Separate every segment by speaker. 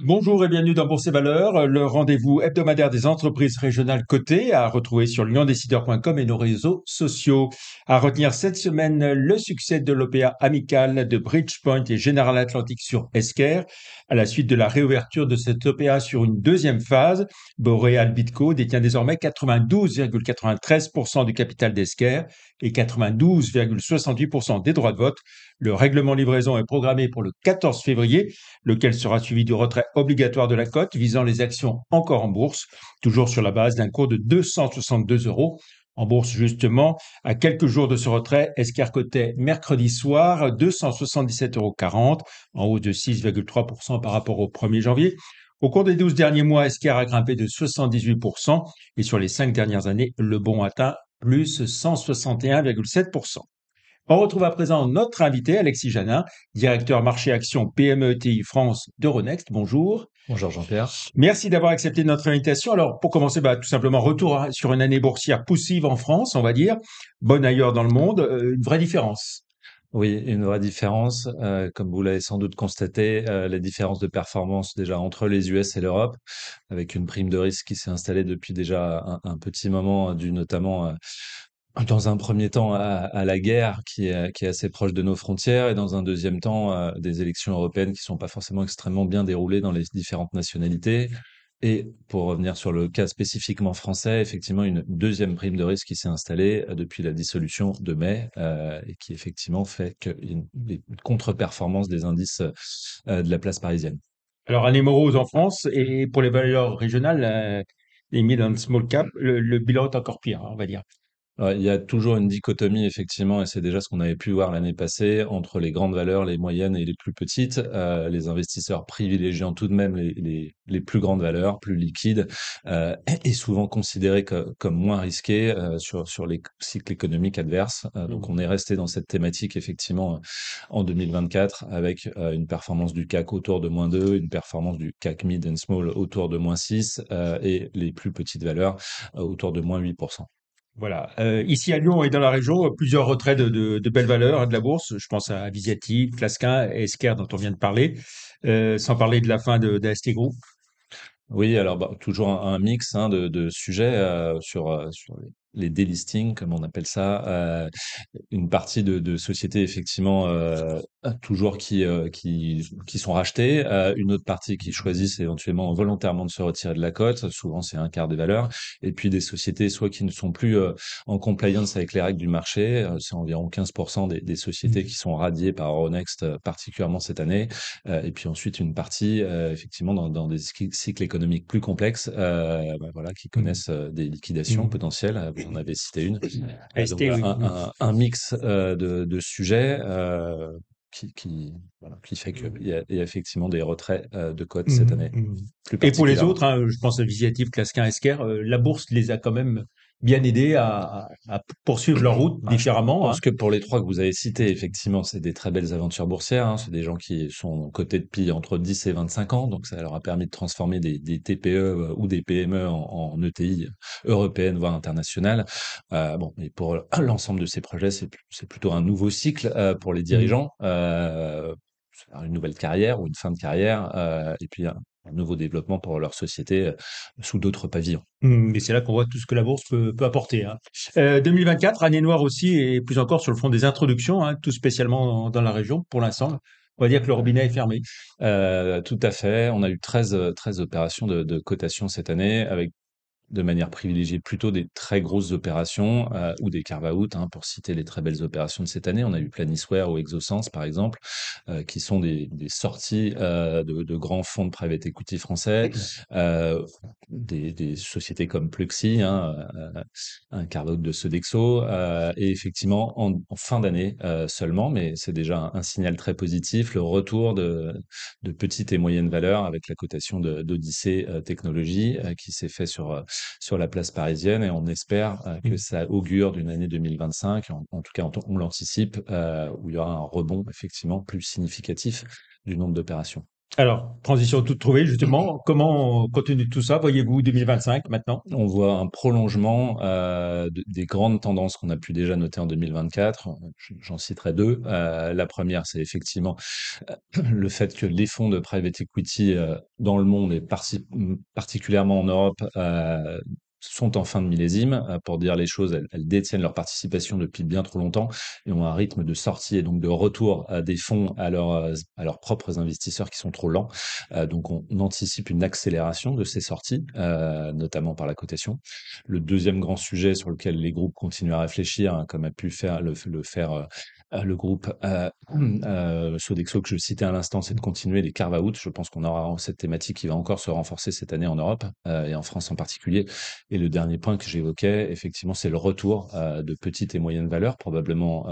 Speaker 1: Bonjour et bienvenue dans Bourse et Valeurs, le rendez-vous hebdomadaire des entreprises régionales cotées à retrouver sur liondécideur.com et nos réseaux sociaux. À retenir cette semaine, le succès de l'OPA Amical de Bridgepoint et General Atlantic sur Esker. À la suite de la réouverture de cette OPA sur une deuxième phase, Boreal Bitco détient désormais 92,93% du capital d'Esker et 92,68% des droits de vote. Le règlement livraison est programmé pour le 14 février, lequel sera suivi du retrait obligatoire de la cote visant les actions encore en bourse, toujours sur la base d'un cours de 262 euros. En bourse, justement, à quelques jours de ce retrait, Esker cotait mercredi soir 277,40 euros, en hausse de 6,3% par rapport au 1er janvier. Au cours des 12 derniers mois, Esker a grimpé de 78% et sur les 5 dernières années, le bon atteint plus 161,7%. On retrouve à présent notre invité, Alexis Janin, directeur marché action PME ETI France d'Euronext. Bonjour.
Speaker 2: Bonjour Jean-Pierre.
Speaker 1: Merci d'avoir accepté notre invitation. Alors, pour commencer, tout simplement, retour sur une année boursière poussive en France, on va dire, bonne ailleurs dans le monde, une vraie différence.
Speaker 2: Oui, une vraie différence. Comme vous l'avez sans doute constaté, la différence de performance déjà entre les US et l'Europe, avec une prime de risque qui s'est installée depuis déjà un petit moment, dû notamment dans un premier temps à la guerre qui est assez proche de nos frontières, et dans un deuxième temps des élections européennes qui sont pas forcément extrêmement bien déroulées dans les différentes nationalités. Et pour revenir sur le cas spécifiquement français, effectivement, une deuxième prime de risque qui s'est installée depuis la dissolution de mai et qui effectivement fait une contre-performance des indices de la place parisienne.
Speaker 1: Alors, année morose en France et pour les valeurs régionales, les mid and small cap, le bilan est encore pire, on va dire.
Speaker 2: Ouais, il y a toujours une dichotomie, effectivement, et c'est déjà ce qu'on avait pu voir l'année passée, entre les grandes valeurs, les moyennes et les plus petites, les investisseurs privilégiant tout de même les plus grandes valeurs, plus liquides, et souvent considérées comme moins risquées sur les cycles économiques adverses. Donc on est resté dans cette thématique, effectivement, en 2024, avec une performance du CAC autour de -2, une performance du CAC Mid and Small autour de -6, et les plus petites valeurs autour de -8%.
Speaker 1: Voilà. Ici à Lyon et dans la région, plusieurs retraits de belles valeurs de la bourse. Je pense à Visiati, Clasquin, Esker dont on vient de parler, sans parler de la fin d'AST Group.
Speaker 2: Oui, alors toujours un mix de sujets sur les délistings, comme on appelle ça. Une partie de sociétés effectivement toujours qui sont rachetées, une autre partie qui choisissent éventuellement volontairement de se retirer de la cote. Souvent, c'est un quart des valeurs. Et puis des sociétés soit qui ne sont plus en compliance avec les règles du marché. C'est environ 15% des sociétés qui sont radiées par Euronext, particulièrement cette année. Et puis ensuite une partie effectivement dans des cycles économiques plus complexes, voilà, qui
Speaker 1: Mm.
Speaker 2: connaissent des liquidations
Speaker 1: Mm.
Speaker 2: potentielles. Vous en avez cité une. Donc
Speaker 1: AST,
Speaker 2: voilà,
Speaker 1: oui. Mm.
Speaker 2: un mix de sujets voilà, qui fait qu'il y a effectivement des retraits de cotes cette
Speaker 1: Mm.
Speaker 2: année,
Speaker 1: Mm.
Speaker 2: plus
Speaker 1: Et pour les
Speaker 2: particulièrement.
Speaker 1: autres, hein, je pense à Visiative, Clasquin, Esker, la bourse les a quand même bien aidés à poursuivre leur route
Speaker 2: Ah, je
Speaker 1: différemment, hein.
Speaker 2: pense que pour les trois que vous avez cités, effectivement, c'est des très belles aventures boursières, hein. C'est des gens qui sont cotés depuis entre 10 et 25 ans, donc ça leur a permis de transformer des TPE ou des PME en ETI européennes, voire internationales. Bon, et pour l'ensemble de ces projets, c'est plutôt un nouveau cycle pour les
Speaker 1: Mm.
Speaker 2: dirigeants, une nouvelle carrière ou une fin de carrière, et puis un nouveau développement pour leur société sous d'autres pavillons.
Speaker 1: Mais c'est là qu'on voit tout ce que la bourse peut apporter, hein. 2024, année noire aussi, et plus encore sur le front des introductions, hein, tout spécialement dans la région. Pour l'instant, on va dire que le robinet est fermé.
Speaker 2: Tout à fait. On a eu 13 opérations de cotation cette année, avec de manière privilégiée plutôt des très grosses opérations ou des carve-out, hein, pour citer les très belles opérations de cette année. On a eu Planisware ou Exosens, par exemple, qui sont des sorties de grands fonds de private equity français, euh, des sociétés comme Pluxee, hein, un carve-out de Sodexo, et effectivement en fin d'année seulement, mais c'est déjà un signal très positif, le retour de petites et moyennes valeurs avec la cotation d'Odyssée Technologies qui s'est fait sur la place parisienne, et on espère que ça augure d'une année 2025, en tout cas on l'anticipe, où il y aura un rebond effectivement plus significatif du nombre d'opérations.
Speaker 1: Alors, transition toute trouvée, justement. Comment, compte tenu de tout ça, voyez-vous 2025 maintenant?
Speaker 2: On voit un prolongement des grandes tendances qu'on a pu déjà noter en 2024. J'en citerai deux. La première, c'est effectivement le fait que les fonds de private equity dans le monde et particulièrement en Europe sont en fin de millésime. Pour dire les choses, elles détiennent leur participation depuis bien trop longtemps et ont un rythme de sortie et donc de retour des fonds à leurs propres investisseurs qui sont trop lents. Donc on anticipe une accélération de ces sorties, notamment par la cotation. Le deuxième grand sujet sur lequel les groupes continuent à réfléchir, hein, comme a pu faire le faire le groupe Sodexo que je citais à l'instant, c'est de continuer les carve-out. Je pense qu'on aura cette thématique qui va encore se renforcer cette année en Europe et en France en particulier. Et le dernier point que j'évoquais, effectivement, c'est le retour de petites et moyennes valeurs, probablement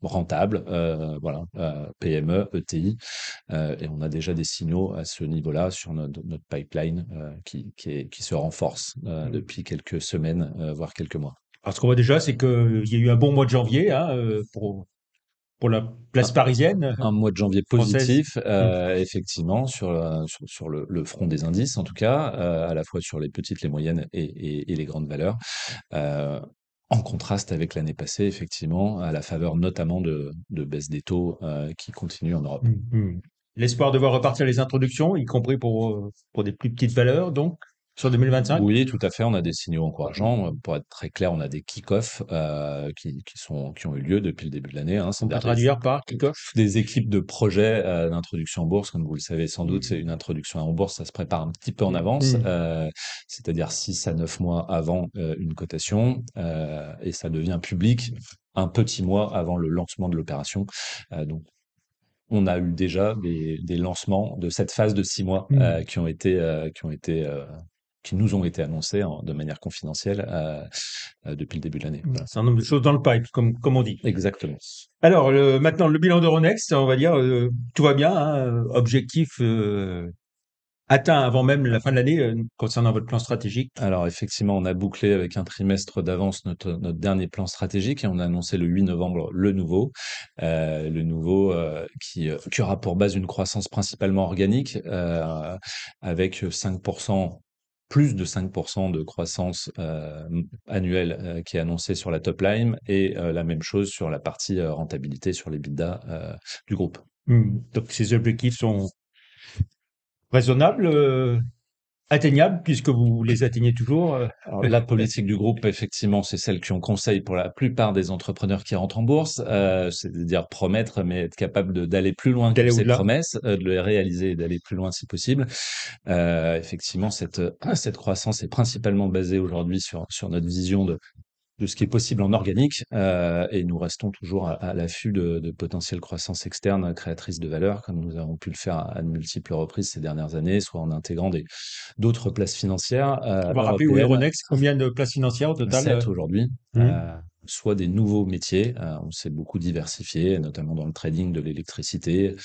Speaker 2: rentables, voilà, PME, ETI. Et on a déjà des signaux à ce niveau-là sur notre pipeline qui se renforce depuis quelques semaines, voire quelques mois.
Speaker 1: Alors, ce qu'on voit déjà, c'est qu'il y a eu un bon mois de janvier hein, pour la place parisienne
Speaker 2: Un mois de janvier
Speaker 1: française.
Speaker 2: positif,
Speaker 1: Mm.
Speaker 2: effectivement, sur le front des indices, en tout cas, à la fois sur les petites, les moyennes et les grandes valeurs, euh, en contraste avec l'année passée, effectivement, à la faveur notamment de baisse des taux qui continuent en Europe.
Speaker 1: Mm, mm. L'espoir de voir repartir les introductions, y compris pour des plus petites valeurs, donc, sur 2025.
Speaker 2: Oui, tout à fait. On a des signaux encourageants. Pour être très clair, on a des kick-offs qui ont eu lieu depuis le début de l'année, hein.
Speaker 1: On peut
Speaker 2: C'est-à-dire
Speaker 1: traduire par kick-off.
Speaker 2: des équipes de projets d'introduction en bourse. Comme vous le savez sans doute, c'est une introduction en bourse, ça se prépare un petit peu en avance,
Speaker 1: Mm.
Speaker 2: c'est-à-dire 6 à 9 mois avant une cotation, et ça devient public un petit mois avant le lancement de l'opération. Donc, on a eu déjà des lancements de cette phase de 6 mois
Speaker 1: Mm.
Speaker 2: qui nous ont été annoncés de manière confidentielle depuis le début de l'année.
Speaker 1: Voilà, c'est un nombre de choses dans le pipe, comme on dit.
Speaker 2: Exactement.
Speaker 1: Alors, maintenant, le bilan d'Euronext, on va dire, tout va bien, hein, objectif atteint avant même la fin de l'année concernant votre plan stratégique.
Speaker 2: Alors effectivement, on a bouclé avec un trimestre d'avance notre dernier plan stratégique et on a annoncé le 8 novembre le nouveau qui aura pour base une croissance principalement organique avec 5%, plus de 5% de croissance annuelle qui est annoncée sur la top line et la même chose sur la partie rentabilité sur les l'EBITDA du groupe.
Speaker 1: Donc, ces objectifs sont raisonnables, atteignables, puisque vous les atteignez toujours.
Speaker 2: Alors, la politique du groupe, effectivement, c'est celle qu'on conseille pour la plupart des entrepreneurs qui rentrent en bourse, c'est-à-dire promettre, mais être capable d'aller plus loin que
Speaker 1: D'aller
Speaker 2: ces
Speaker 1: au-delà.
Speaker 2: promesses, de les réaliser et d'aller plus loin si possible. Effectivement, cette croissance est principalement basée aujourd'hui sur notre vision de ce qui est possible en organique, et nous restons toujours à l'affût de potentielles croissances externes créatrices de valeur, comme nous avons pu le faire à de multiples reprises ces dernières années, soit en intégrant d'autres places financières
Speaker 1: On va rappeler où est
Speaker 2: européennes,
Speaker 1: Euronext, combien de places financières au total
Speaker 2: 7 aujourd'hui,
Speaker 1: hum,
Speaker 2: soit des nouveaux métiers, on s'est beaucoup diversifié, notamment dans le trading de l'électricité,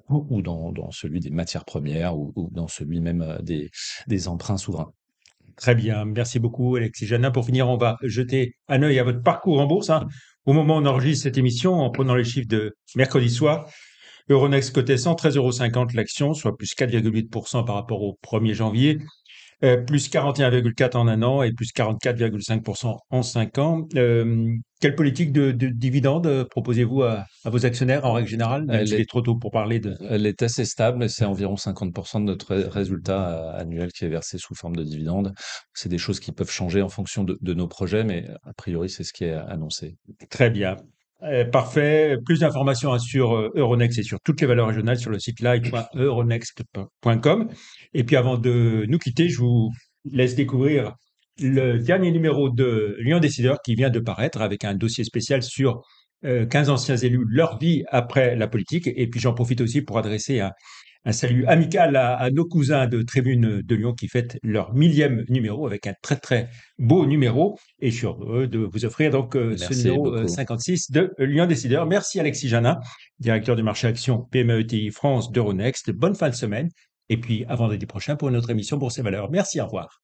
Speaker 2: ou dans celui des matières premières, ou dans celui même des emprunts souverains.
Speaker 1: Très bien, merci beaucoup Alexis Janin. Pour finir, on va jeter un œil à votre parcours en bourse, hein. Au moment où on enregistre cette émission, en prenant les chiffres de mercredi soir, Euronext cotait 113,50 € l'action, soit plus 4,8% par rapport au 1er janvier. Plus 41,4 en un an et plus 44,5% en 5 ans. Quelle politique de dividendes proposez-vous à vos actionnaires en règle générale, même
Speaker 2: Elle
Speaker 1: s'il
Speaker 2: est
Speaker 1: est trop tôt pour parler de...
Speaker 2: Elle est assez stable, c'est environ 50% de notre résultat annuel qui est versé sous forme de dividendes. C'est des choses qui peuvent changer en fonction de nos projets, mais a priori, c'est ce qui est annoncé.
Speaker 1: Très bien. Parfait. Plus d'informations hein, sur Euronext et sur toutes les valeurs régionales sur le site live.euronext.com. Et puis avant de nous quitter, je vous laisse découvrir le dernier numéro de Lyon Décideur qui vient de paraître avec un dossier spécial sur 15 anciens élus, leur vie après la politique. Et puis j'en profite aussi pour adresser un salut amical à nos cousins de Tribune de Lyon qui fêtent leur 1000e numéro avec un très très beau numéro. Et je suis heureux de vous offrir donc ce
Speaker 2: Merci
Speaker 1: numéro
Speaker 2: beaucoup.
Speaker 1: 56 de Lyon Décideur. Merci Alexis Janin, directeur du marché action PME ETI France d'Euronext. Bonne fin de semaine. Et puis à vendredi prochain pour une autre émission Bourse et Valeurs. Merci, au revoir.